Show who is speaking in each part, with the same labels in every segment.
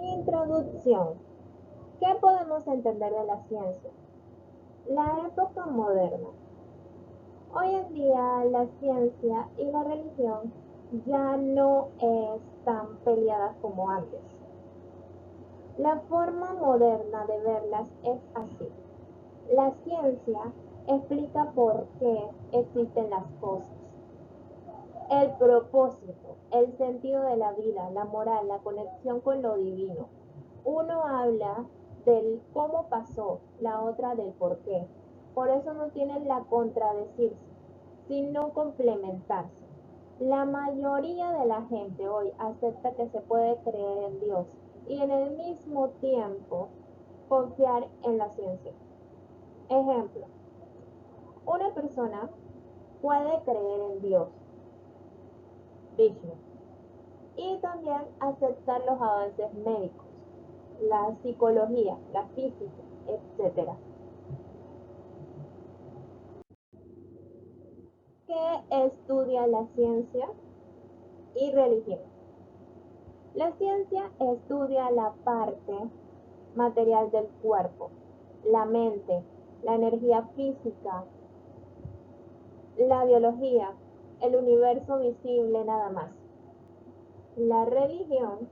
Speaker 1: Introducción. ¿Qué podemos entender de la ciencia? La época moderna. Hoy en día la ciencia y la religión ya no están peleadas como antes. La forma moderna de verlas es así. La ciencia explica por qué existen las cosas, el propósito, el sentido de la vida, la moral, la conexión con lo divino. Uno habla del cómo pasó, la otra del por qué. Por eso no tienen la contradecirse, sino complementarse. La mayoría de la gente hoy acepta que se puede creer en Dios y en el mismo tiempo confiar en la ciencia. Ejemplo, una persona puede creer en Dios, Vishnu, y también aceptar los avances médicos, la psicología, la física, etc. ¿Qué estudia la ciencia y religión? La ciencia estudia la parte material del cuerpo, la mente, la energía física, la biología, el universo visible nada más. La religión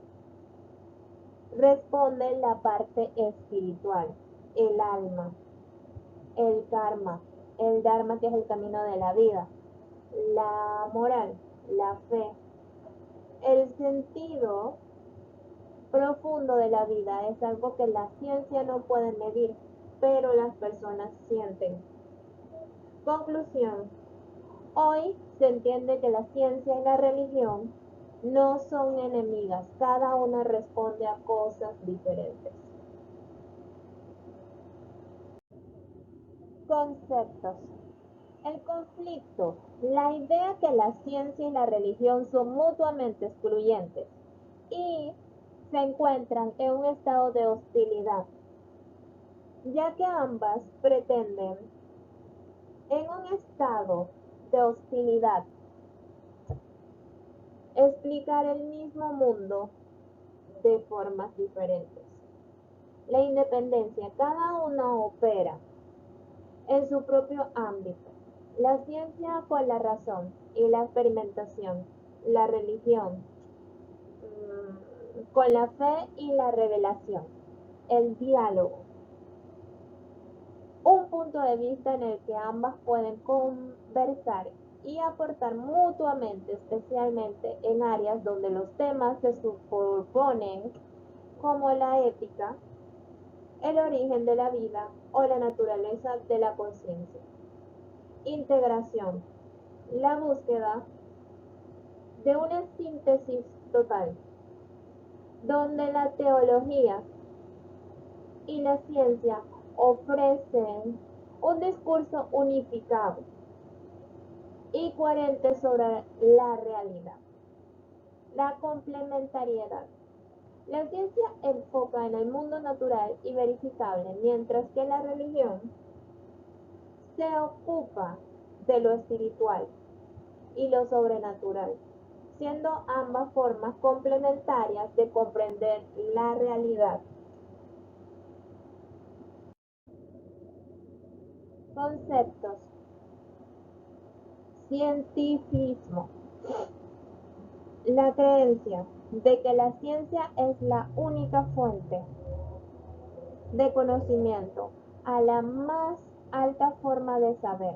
Speaker 1: responde la parte espiritual, el alma, el karma, el dharma que es el camino de la vida, la moral, la fe, el sentido profundo de la vida es algo que la ciencia no puede medir, pero las personas sienten. Conclusión. Hoy se entiende que la ciencia y la religión no son enemigas, cada una responde a cosas diferentes. Conceptos. El conflicto. La idea que la ciencia y la religión son mutuamente excluyentes y se encuentran en un estado de hostilidad, ya que ambas pretenden en un estado de hostilidad explicar el mismo mundo de formas diferentes. La independencia, cada una opera en su propio ámbito. La ciencia con la razón y la experimentación, la religión con la fe y la revelación, el diálogo. Un punto de vista en el que ambas pueden conversar y aportar mutuamente, especialmente en áreas donde los temas se superponen, como la ética, el origen de la vida o la naturaleza de la conciencia. Integración, la búsqueda de una síntesis total, donde la teología y la ciencia ofrecen un discurso unificado y coherente sobre la realidad. La complementariedad. La ciencia enfoca en el mundo natural y verificable, mientras que la religión se ocupa de lo espiritual y lo sobrenatural, siendo ambas formas complementarias de comprender la realidad. Conceptos. Cientificismo. La creencia de que la ciencia es la única fuente de conocimiento a la más alta forma de saber,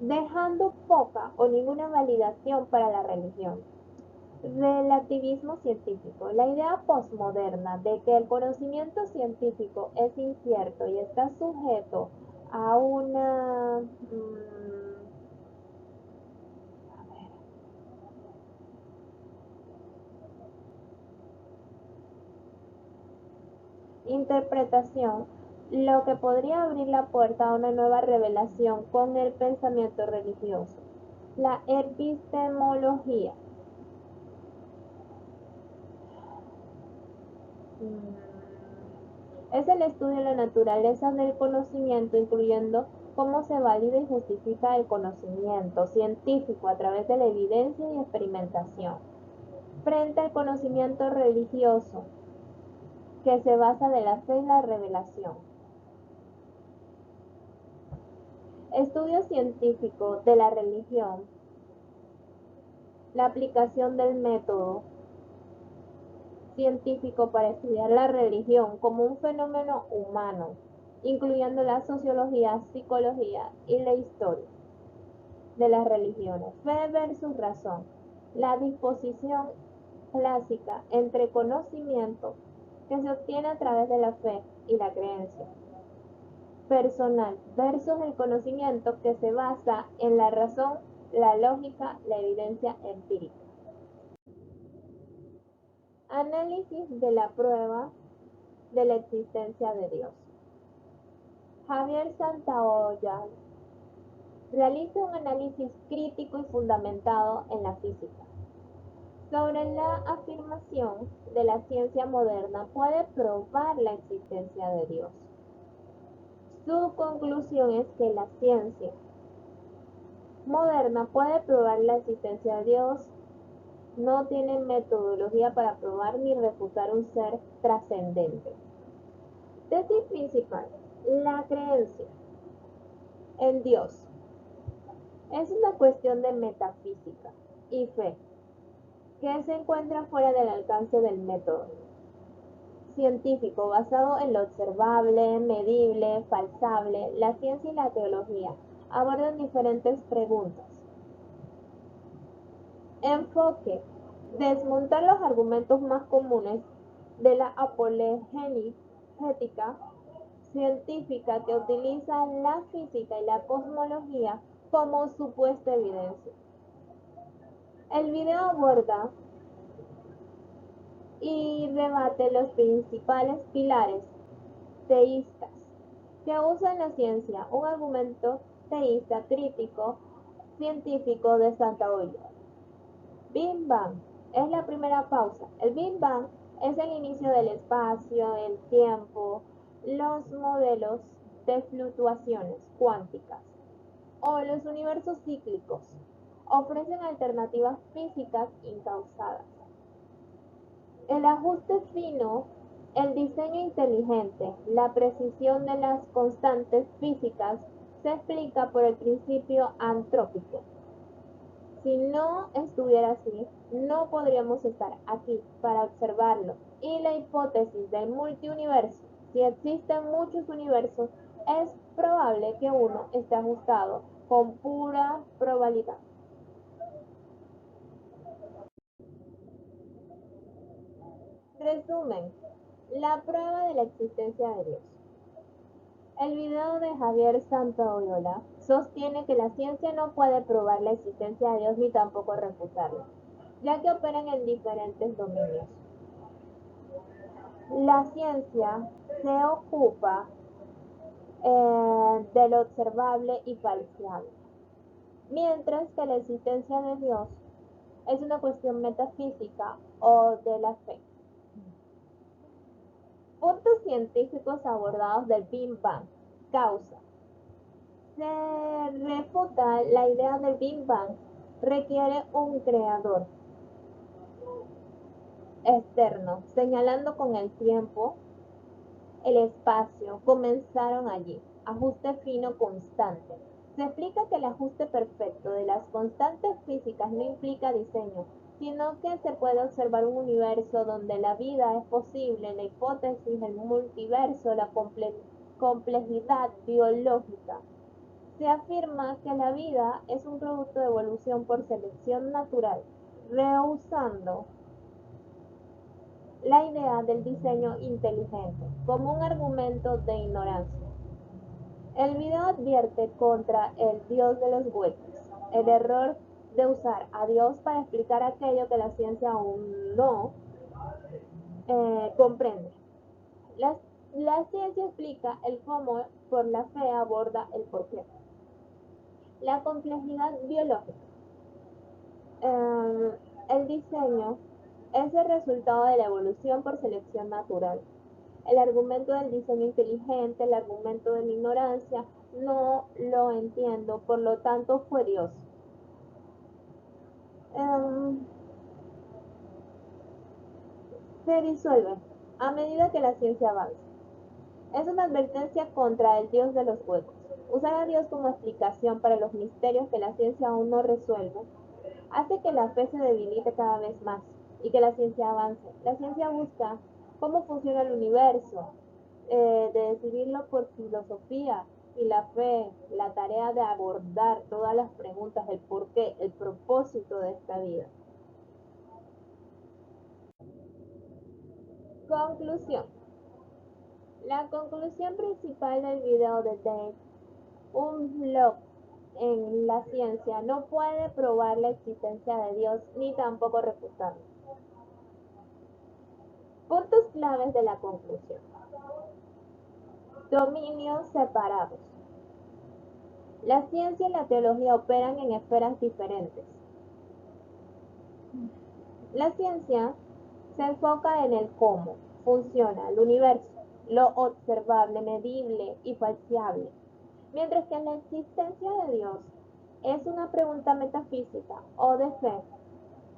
Speaker 1: dejando poca o ninguna validación para la religión. Relativismo científico. La idea posmoderna de que el conocimiento científico es incierto y está sujeto a una interpretación, lo que podría abrir la puerta a una nueva revelación con el pensamiento religioso. La epistemología. Es el estudio de la naturaleza del conocimiento, incluyendo cómo se valida y justifica el conocimiento científico a través de la evidencia y experimentación. Frente al conocimiento religioso, que se basa de la fe y la revelación. Estudio científico de la religión, la aplicación del método científico para estudiar la religión como un fenómeno humano, incluyendo la sociología, psicología y la historia de las religiones. Fe versus razón. La disposición clásica entre conocimiento que se obtiene a través de la fe y la creencia personal versus el conocimiento que se basa en la razón, la lógica, la evidencia empírica. Análisis de la prueba de la existencia de Dios. Javier Santaolalla realiza un análisis crítico y fundamentado en la física sobre la afirmación de la ciencia moderna puede probar la existencia de Dios. Su conclusión es que la ciencia moderna puede probar la existencia de Dios, no tiene metodología para probar ni refutar un ser trascendente. Tesis principal: la creencia en Dios es una cuestión de metafísica y fe que se encuentra fuera del alcance del método científico basado en lo observable, medible, falsable. La ciencia y la teología abordan diferentes preguntas. Enfoque: desmontar los argumentos más comunes de la apologética científica que utiliza la física y la cosmología como supuesta evidencia. El video aborda y rebate los principales pilares teístas que usa en la ciencia, un argumento teísta crítico científico de Santaolalla. Big Bang es la primera pausa. El Big Bang es el inicio del espacio, el tiempo, los modelos de fluctuaciones cuánticas o los universos cíclicos ofrecen alternativas físicas incausadas. El ajuste fino, el diseño inteligente, la precisión de las constantes físicas se explica por el principio antrópico. Si no estuviera así, no podríamos estar aquí para observarlo. Y la hipótesis del multiuniverso: si existen muchos universos, es probable que uno esté ajustado con pura probabilidad. Resumen: la prueba de la existencia de Dios. El video de Javier Santaolalla sostiene que la ciencia no puede probar la existencia de Dios ni tampoco refutarla, ya que operan en diferentes dominios. La ciencia se ocupa de lo observable y falseable, mientras que la existencia de Dios es una cuestión metafísica o de la fe. Puntos científicos abordados del Big Bang. Causa: se refuta la idea del Big Bang requiere un creador externo, señalando con el tiempo, el espacio, comenzaron allí. Ajuste fino constante. Se explica que el ajuste perfecto de las constantes físicas no implica diseño, sino que se puede observar un universo donde la vida es posible, la hipótesis, el multiverso, la complejidad biológica. Se afirma que la vida es un producto de evolución por selección natural, rehusando la idea del diseño inteligente como un argumento de ignorancia. El video advierte contra el Dios de los huecos, el error de usar a Dios para explicar aquello que la ciencia aún no comprende. La ciencia explica el cómo, por la fe aborda el porqué. La complejidad biológica. El diseño es el resultado de la evolución por selección natural. El argumento del diseño inteligente, el argumento de la ignorancia, no lo entiendo, por lo tanto fue Dios. Se disuelve. a medida que la ciencia avanza. Es una advertencia contra el Dios de los huecos. Usar a Dios como explicación para los misterios que la ciencia aún no resuelve hace que la fe se debilite cada vez más y que la ciencia avance. La ciencia busca cómo funciona el universo, de decidirlo por filosofía, y la fe, la tarea de abordar todas las preguntas, el porqué, el propósito de esta vida. Conclusión. La conclusión principal del video de Dave, un blog en la ciencia, no puede probar la existencia de Dios ni tampoco refutarlo. Puntos claves de la conclusión. Dominios separados. La ciencia y la teología operan en esferas diferentes. La ciencia se enfoca en el cómo funciona el universo, lo observable, medible y falseable, mientras que la existencia de Dios es una pregunta metafísica o de fe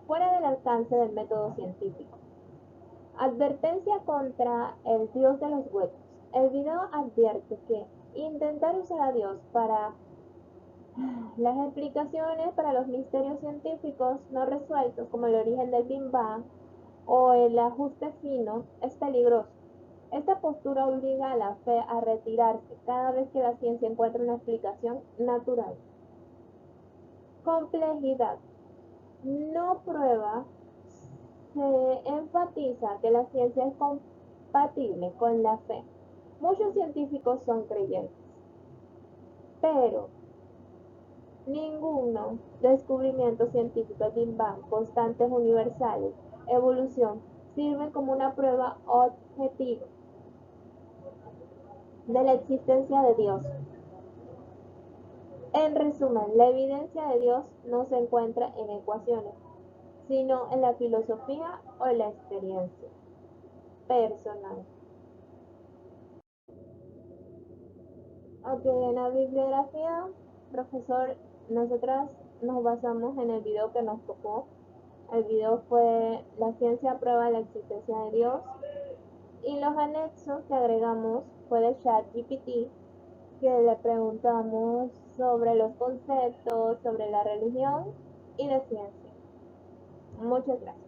Speaker 1: fuera del alcance del método científico. Advertencia contra el Dios de los huecos. El video advierte que intentar usar a Dios para las explicaciones para los misterios científicos no resueltos, como el origen del Big Bang o el ajuste fino, es peligroso. Esta postura obliga a la fe a retirarse cada vez que la ciencia encuentra una explicación natural. Complejidad. No prueba. Se enfatiza que la ciencia es compatible con la fe. Muchos científicos son creyentes, pero ninguno descubrimiento científico, Big Bang, constantes universales, evolución, sirve como una prueba objetiva de la existencia de Dios. En resumen, la evidencia de Dios no se encuentra en ecuaciones, sino en la filosofía o en la experiencia personal. Ok, en la bibliografía, profesor, nosotras nos basamos en el video que nos tocó. El video fue La ciencia prueba la existencia de Dios, y los anexos que agregamos fue de ChatGPT, que le preguntamos sobre los conceptos, sobre la religión y la ciencia. Muchas gracias.